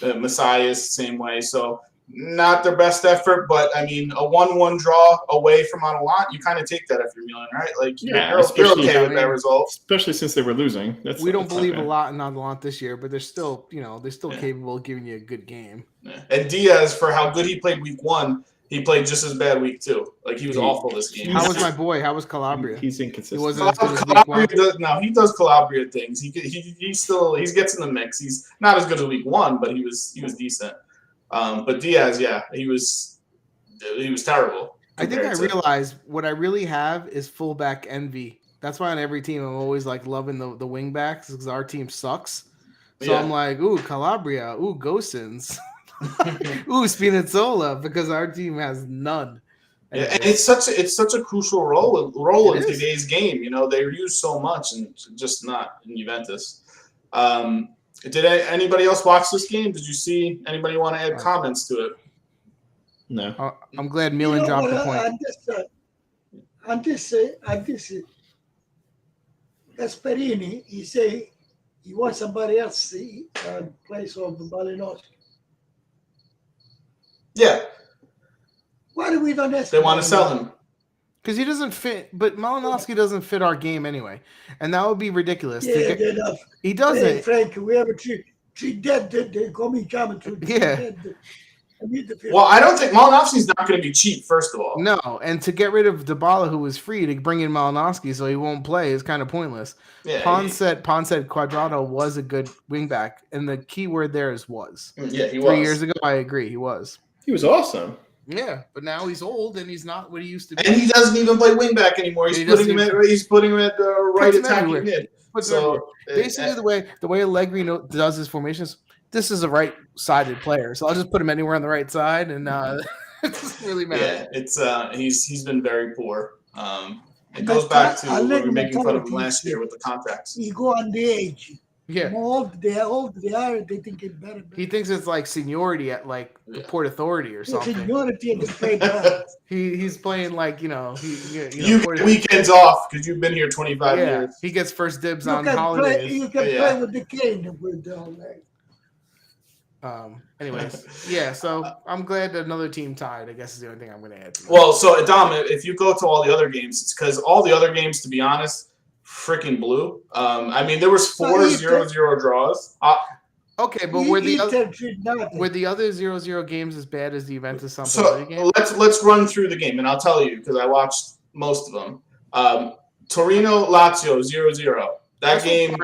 B: Messias, same way. So not their best effort, but I mean, a 1-1 draw away from Atalanta, you kind of take that if you're Milan, right? Like, you're okay with that result.
C: Especially since they were losing.
A: We don't believe a lot in Atalanta this year, but they're still, capable of giving you a good game.
B: Yeah. And Diaz, for how good he played week 1, he played just as bad week 2. Like, he was awful this game.
A: How was my boy? How was Calabria?
C: He's inconsistent.
A: He wasn't as good as week 1.
B: He does Calabria things. He gets in the mix. He's not as good as week 1, but he was decent. But Diaz, yeah, he was terrible.
A: I think I realized what I really have is fullback envy. That's why on every team I'm always like loving the wing backs because our team sucks. So I'm like, ooh, Calabria, ooh, Gosens, ooh, Spinazzola, because our team has none.
B: Yeah, and it's such a crucial role in today's game. They're used so much and just not in Juventus. Did anybody else watch this game? Did you see anybody want to add comments to it?
C: No.
A: I'm glad Milan dropped the point.
D: I'm just Gasparini, he say he wants somebody else in place of Malinowski.
B: Yeah.
D: Why do we not ask?
B: They want to sell him.
A: Because he doesn't fit, but Malinowski doesn't fit our game anyway, and that would be ridiculous.
D: Yeah,
A: he doesn't.
D: Hey, Frank, we have a three dead. They call me coming to.
A: Yeah.
B: Well, I don't think Malinowski's not going to be cheap. First of all,
A: no, and to get rid of Dybala, who was free, to bring in Malinowski so he won't play is kind of pointless.
B: Yeah,
A: Ponset Quadrado was a good wingback, and the key word there is was.
B: Yeah, he was.
A: 3 years ago, I agree, he was.
C: He was awesome.
A: Yeah, but now he's old and he's not what he used to be.
B: And he doesn't even play wingback anymore. He's putting him at right attacking mid.
A: Basically, the way Allegri does his formations, this is a right-sided player, so I'll just put him anywhere on the right side, and it doesn't really matter.
B: Yeah, it's he's been very poor. It goes back to when we were making fun of him last year with the contracts.
D: You go on the age.
A: Yeah.
D: The more old they are, they think it's better.
A: He thinks it's like seniority at like the Port Authority or something.
D: Seniority and the play ball.
A: He's playing like
B: you get weekends off because you've been here 25 years.
A: He gets first dibs on holidays.
D: You can play with the cane with all that.
A: Anyways, yeah. So I'm glad that another team tied. I guess is the only thing I'm going to add.
B: Well, so Adam, if you go to all the other games, it's because all the other games, to be honest, freaking blue. I mean, there was 4 0-0 draws.
A: Okay, but were the other 0-0 games as bad as the Juventus Sampdoria game?
B: Let's run through the game, and I'll tell you because I watched most of them. Torino Lazio 0-0. That game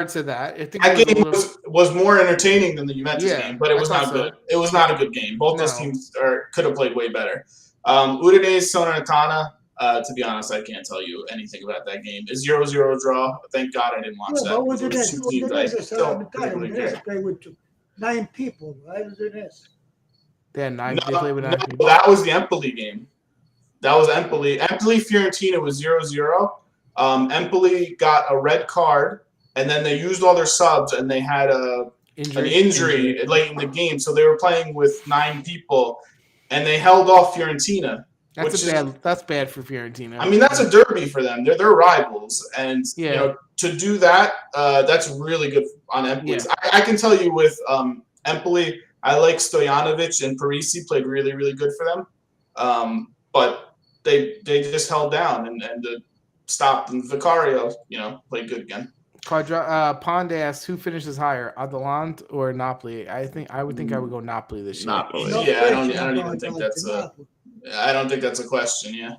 B: was more entertaining than the Juventus game, but it was not good. It was not a good game. Both those teams could have played way better. Udinese Salernitana. To be honest, I can't tell you anything about that game. It's 0-0 draw. Thank God I didn't watch that.
D: Was
B: two teams I don't particularly care.
D: Play with 9 people, right?
A: They had 9. They played with 9 people.
B: That was the Empoli game. That was Empoli. Empoli-Fiorentina was 0-0. Empoli got a red card, and then they used all their subs, and they had an injury late in the game. So they were playing with 9 people, and they held off Fiorentina.
A: That's bad for Fiorentina.
B: I mean, that's a derby for them. They're rivals, and to do that, that's really good on Empoli. Yeah. I can tell you with Empoli, I like Stojanovic and Parisi played really, really good for them, but they just held down and stopped. And Vicario, played good again.
A: Pond asked, who finishes higher, Atalanta or Napoli? I would think I would go Napoli this year.
C: Napoli.
B: Yeah, I don't even think that's I don't think that's a question. Yeah,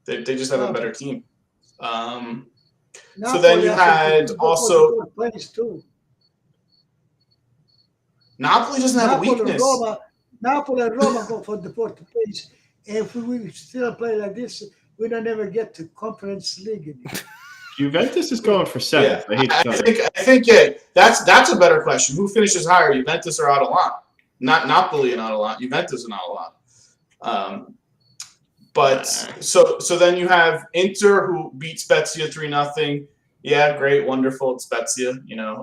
B: they just have a better team. So then you had also Napoli doesn't have a weakness.
D: Napoli and Roma go for the fourth place. If we still play like this, we don't ever get to Conference League anymore.
C: Juventus is going for 7th.
B: I think that's a better question. Who finishes higher, Juventus or Atalanta? Not Napoli and Atalanta. Juventus and Atalanta. But so then you have Inter who beat Spezia 3-0. Yeah, great, wonderful, it's Spezia.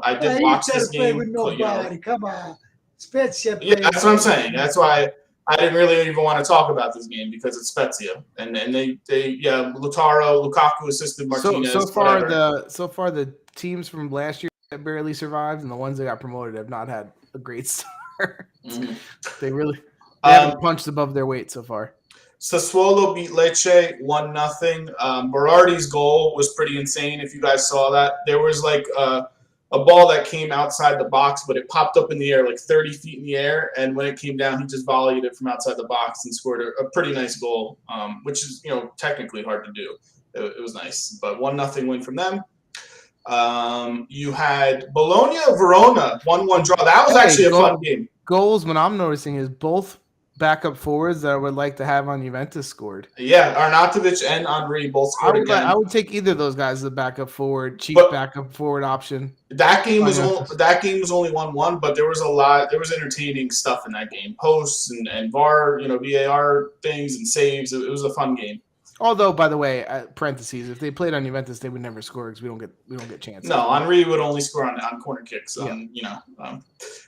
B: I did watch this game.
D: With nobody. Come on, Spezia.
B: Yeah, that's what I'm saying. That's why I didn't really even want to talk about this game because it's Spezia, and they Lukaku assisted Martinez.
A: So far the teams from last year that barely survived and the ones that got promoted have not had a great start. Mm-hmm. They haven't punched above their weight so far.
B: Sassuolo beat Lecce 1-0. Berardi's goal was pretty insane. If you guys saw that, there was like a ball that came outside the box, but it popped up in the air like 30 feet in the air, and when it came down, he just volleyed it from outside the box and scored a pretty nice goal, which is technically hard to do. It was nice, but 1-0 win from them. You had Bologna Verona 1-1 draw. That was actually a fun game.
A: Goals, what I'm noticing is both backup forwards that I would like to have on Juventus scored.
B: Yeah, Arnautovic and Henry both scored again.
A: I would take either of those guys as a backup forward, backup forward option.
B: That game was only 1-1, but there was entertaining stuff in that game. Posts and VAR, VAR things and saves. It was a fun game.
A: Although, by the way, parentheses, if they played on Juventus, they would never score because we don't get chances.
B: No, Henry would only score on corner kicks. And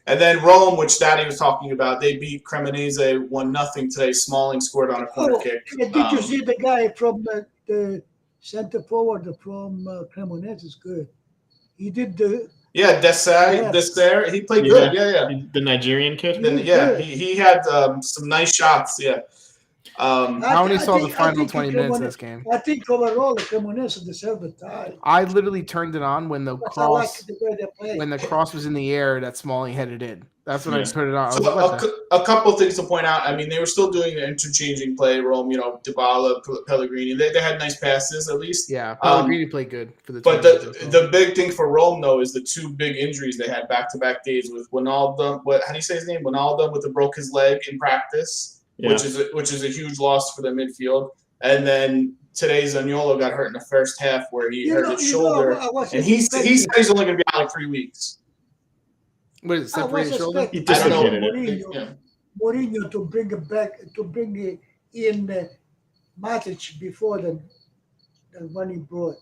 B: then Rome, which Daddy was talking about, they beat Cremonese 1-0 today. Smalling scored on a corner kick.
D: Did you see the guy from the center forward from Cremonese is good. He did the.
B: Yeah, Dessert. He played good. Yeah.
C: The Nigerian kid.
B: He had some nice shots. Yeah.
A: I only saw the final 20 minutes of this game.
D: I think overall the Cremonese deserved the tie.
A: I literally turned it on when the cross was in the air that Smalling headed in. That's when I turned it on.
B: So a couple of things to point out. I mean, they were still doing the interchanging play. Rome, Dybala, Pellegrini. They had nice passes at least.
A: Yeah, Pellegrini played good for the.
B: But the big thing for Rome though is the 2 big injuries they had back-to-back days with Wijnaldum. How do you say his name? Wijnaldum broke his leg in practice. Yeah. Which is a huge loss for the midfield. And then today Zaniolo got hurt in the first half where he hurt his
D: I
B: shoulder,
D: was
B: and he said he's
D: expecting.
B: only going to be out like 3 weeks.
A: What is it,
D: I was
A: separated shoulder?
C: He
D: expecting
B: I don't
C: dislocated it.
B: Yeah.
D: Mourinho to bring it back, to bring in Matic before the one he brought.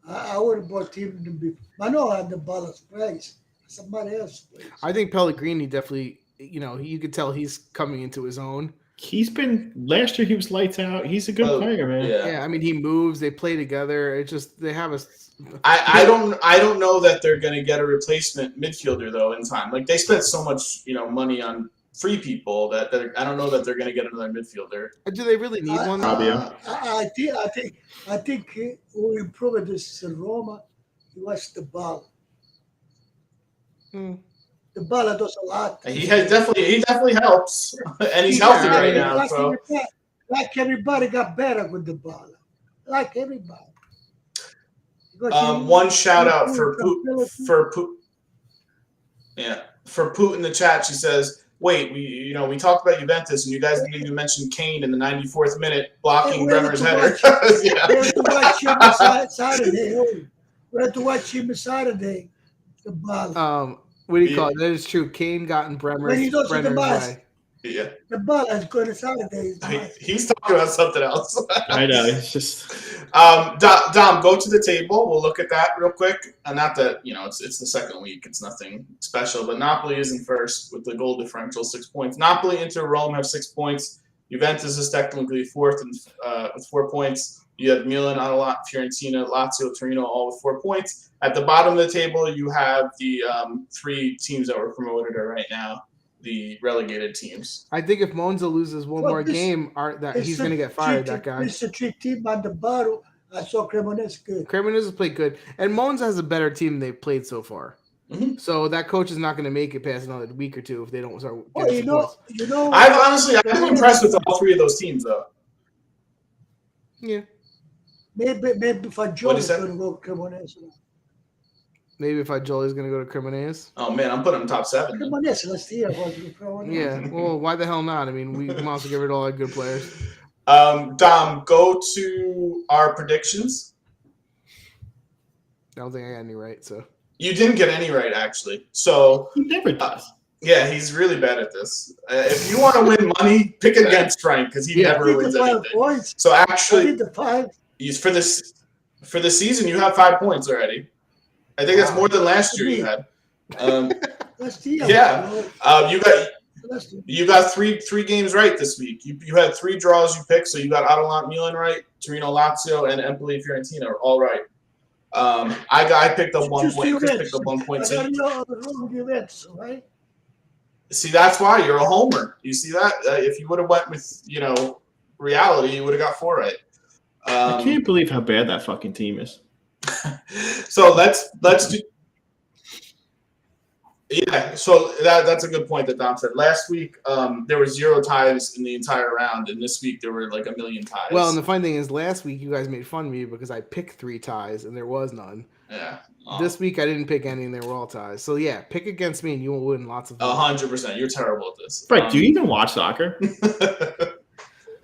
D: I would have brought him to be. I know at the Ballas price. Somebody else plays.
A: I think Pellegrini definitely, you could tell he's coming into his own.
C: He's been last year. He was lights out. He's a good player, man.
A: Yeah, I mean he moves. They play together. It just they have a.
B: I don't know that they're going to get a replacement midfielder though in time. Like they spent so much money on free people that I don't know that they're going to get another midfielder.
A: Do they really need one?
D: I think who improved this Roma. He was the ball. The ball does a lot.
B: He definitely helps, and he's healthy right now. So
D: like everybody got better with the ball. Like everybody.
B: One shout out for Poot in the chat. She says, "Wait, we talked about Juventus, and you guys didn't even mention Kane in the 94th minute blocking Bremer's header."
D: We had to watch him Saturday. We had to watch him Saturday. The ball.
A: What do you call it? That is true. Kane got in Bremer's way.
B: Yeah.
D: The ball is going to Saturday.
B: He's talking about something else.
C: I know. It's just.
B: Dom, go to the table. We'll look at that real quick. And not that it's the second week. It's nothing special. But Napoli is in first with the goal differential 6 points. Napoli, Inter, Rome have 6 points. Juventus is technically fourth with 4 points. You have Milan, Atalanta, Fiorentina, Lazio, Torino, all with 4 points. At the bottom of the table, you have the 3 teams that were promoted right now, the relegated teams.
A: I think if Monza loses one more game, he's going to get fired, that guy.
D: It's a 3 team at the bottom. I saw Cremonese good.
A: Cremonese played good. And Monza has a better team than they've played so far. Mm-hmm. So that coach is not going to make it past another week or two if they don't start getting
B: I'm impressed with all 3 of those teams, though.
A: Yeah.
D: Maybe Fagioli is going to go Cremonese.
A: Maybe Fagioli is going to go to Cremonese.
B: Oh, man, I'm putting him top 7.
D: Cremonese last year was Cremonese.
A: Yeah, well, why the hell not? I mean, we might as well get rid of all our good players.
B: Dom, go to our predictions.
A: I don't think I got any right, so.
B: You didn't get any right, actually. So
C: he never does.
B: Yeah, he's really bad at this. If you want to win money, pick against Frank because he never wins anything.
D: Points.
B: So actually,
D: the 5.
B: For the season, you have 5 points already. I think that's more than last year you had.
D: Last year.
B: Yeah. You got three games right this week. You had 3 draws you picked, so you got Atalanta, Milan right, Torino, Lazio, and Empoli, Fiorentina are all right. I picked up 1 point. Chris picked up 1 point.
D: Right?
B: See, that's why you're a homer. You see that? If you would have went with reality, you would have got 4 right.
C: I can't believe how bad that fucking team is.
B: So let's do. Yeah, so that's a good point that Dom said. Last week, there were 0 ties in the entire round, and this week there were like 1 million ties.
A: Well, and the funny thing is, last week you guys made fun of me because I picked 3 ties and there was none.
B: Yeah.
A: This week I didn't pick any and they were all ties. So yeah, pick against me and you will win lots of.
B: 100%. You're terrible at this.
C: Right? Do you even watch soccer?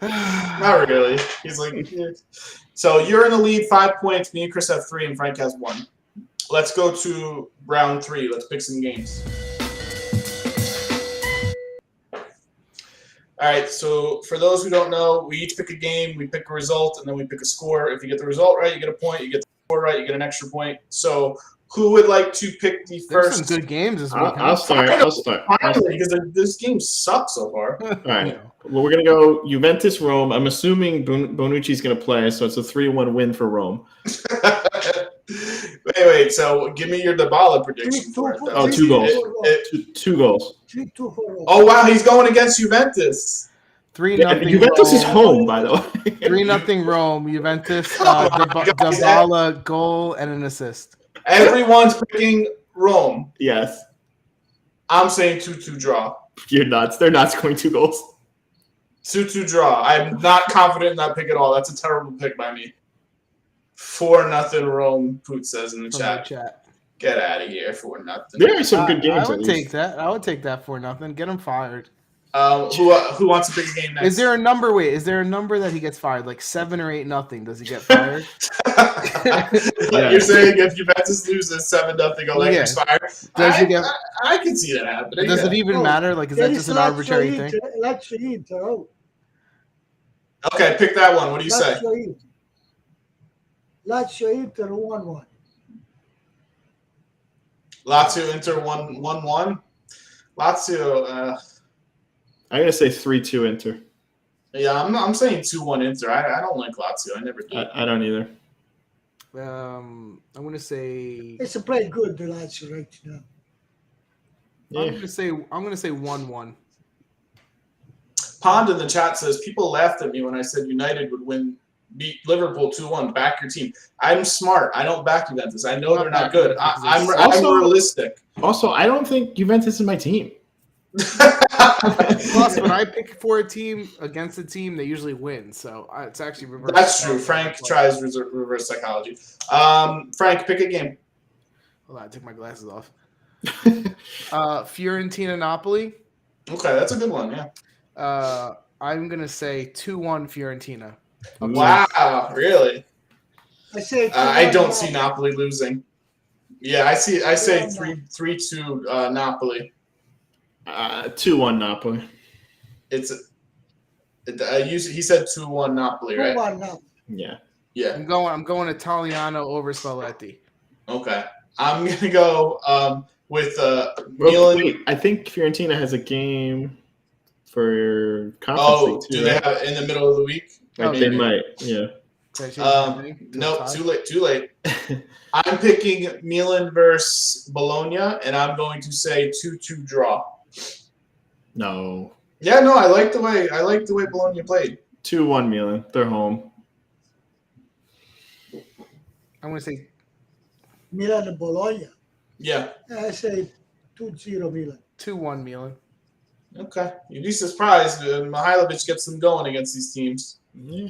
B: Not really. He's like, so you're in the lead, 5 points. Me and Chris have 3, and Frank has 1. Let's go to round 3. Let's pick some games. All right. So for those who don't know, we each pick a game. We pick a result, and then we pick a score. If you get the result right, you get a point. You get the score right, you get an extra point. So who would like to pick the first?
A: Some good games this week.
C: I'll start.
B: Finally, because this game sucks so far.
C: All right. Well, we're going to go Juventus, Rome. I'm assuming Bonucci's going to play, so it's a 3-1 win for Rome.
B: Wait. So give me your Dybala prediction for it.
C: Oh, 2 goals. 2 goals.
B: Oh, wow. He's going against Juventus.
A: 3-0.
C: Juventus is home, by the way.
A: 3-0 Rome. Juventus, Dybala, goal, and an assist.
B: Everyone's picking Rome.
C: Yes.
B: I'm saying 2-2 draw.
C: You're nuts. They're not scoring 2 goals.
B: 2-2 draw. I'm not confident in that pick at all. That's a terrible pick by me. 4-0 Rome, Poot says in the chat. Get out of here, 4-0.
C: There are some good games.
A: I would take that. I would take that 4-0. Get him fired.
B: Who wants to pick a game next?
A: Is there a number? Wait, is there a number that he gets fired? Like 7 or 8-0? Does he get fired?
B: You're saying if Juventus loses 7-0, Allegri's fired?
A: Does he get?
B: I can see that happening.
A: Does it even matter? Like, is that just an arbitrary thing?
B: Okay, pick that one. What do you say?
D: Lazio Inter 1-1.
B: Lazio Inter 1-1. Lazio.
C: I'm gonna say 3-2 Inter.
B: Yeah, I'm saying 2-1 Inter. I don't like Lazio. I never did.
C: I don't either.
A: I'm gonna say.
D: It's a play good, the Lazio right now.
C: Yeah.
A: I'm gonna say 1-1.
B: Pond in the chat says people laughed at me when I said United would beat Liverpool 2-1. Back your team. I'm smart. I don't back Juventus. I know they're not good. I'm realistic.
C: Also, I don't think Juventus is my team.
A: Plus, when I pick for a team against a team, they usually win. So it's actually reverse.
B: That's true. Frank tries reverse psychology. Frank, pick a game.
A: Hold on, I take my glasses off. Fiorentina Napoli.
B: Okay, that's a good one. Yeah.
A: I'm gonna say 2-1 Fiorentina.
B: Wow, really?
D: I say
B: I don't see Napoli losing. Yeah, I say 3-2 Napoli.
C: 2-1 Napoli.
B: He said 2-1 Napoli, right?
D: 2-1 Napoli.
C: Yeah.
B: Yeah.
A: I'm going Italiano over Spalletti.
B: Okay. I'm gonna go with Milan.
C: Wait, I think Fiorentina has a game for conference.
B: Oh, do they have it in the middle of the week?
C: They might. Yeah.
B: No, too late. I'm picking Milan versus Bologna, and I'm going to say 2-2 draw.
C: No.
B: Yeah, no, I like the way Bologna played.
C: 2-1 Milan. They're home.
A: I'm gonna say
D: Milan and Bologna.
B: Yeah.
D: I say 2-0 Milan.
A: 2-1 Milan.
B: Okay. You'd be surprised. Mihailovic gets them going against these teams.
C: Yeah.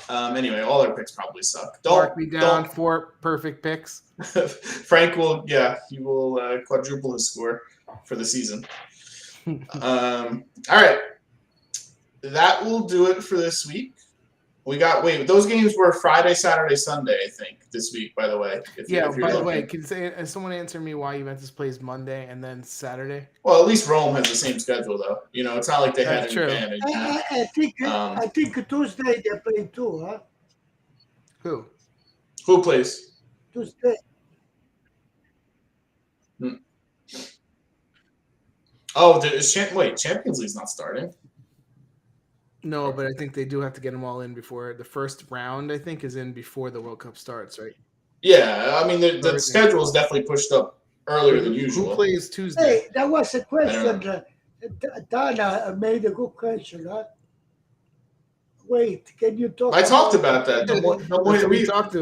B: Anyway, all our picks probably suck.
A: Mark me down 4 perfect picks.
B: Frank will, he will quadruple his score for the season. All right. That will do it for this week. Those games were Friday, Saturday, Sunday, I think, this week, by the way.
A: By the way, can someone answer me why Juventus plays Monday and then Saturday?
B: Well, at least Rome has the same schedule, though. It's not like they had an advantage.
D: I think Tuesday they play too, huh?
B: Who plays?
D: Tuesday.
B: Oh, Champions League's not starting.
A: No, but I think they do have to get them all in before the first round. I think is in before the World Cup starts, right?
B: Yeah, I mean the schedule is definitely pushed up earlier than usual.
A: Who plays Tuesday?
D: Hey, that was a question. Dana made a good question, huh? Wait, can you talk?
B: I talked about that.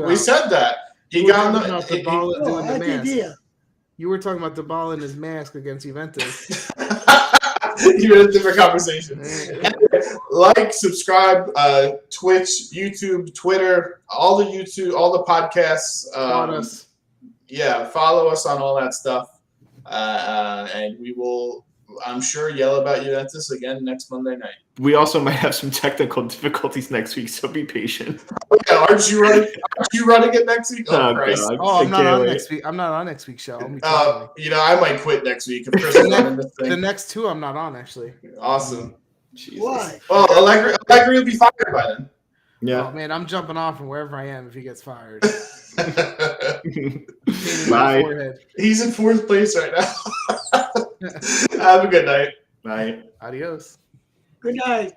B: We said that he got the
A: ball doing the mask. You were talking about Dybala in his mask against Juventus.
B: You're in a different conversation. Like, subscribe, Twitch, YouTube, Twitter, all the podcasts.
A: Follow us.
B: Yeah, follow us on all that stuff. And we will, I'm sure, yell about Juventus again next Monday night.
C: We also might have some technical difficulties next week, so be patient.
B: Oh, yeah, aren't you running it next week? Oh, Christ.
A: I'm not on next week. I'm not on next week's show.
B: I might quit next week if Chris is not in this thing.
A: The next 2 I'm not on, actually.
B: Awesome.
C: Jesus.
D: Why?
B: Well, Allegri will be fired by then.
C: Yeah.
A: Oh, man, I'm jumping off from wherever I am if he gets fired.
C: Bye.
B: He's in 4th place right now. Have a good night.
C: Bye.
A: Adios.
D: Good night.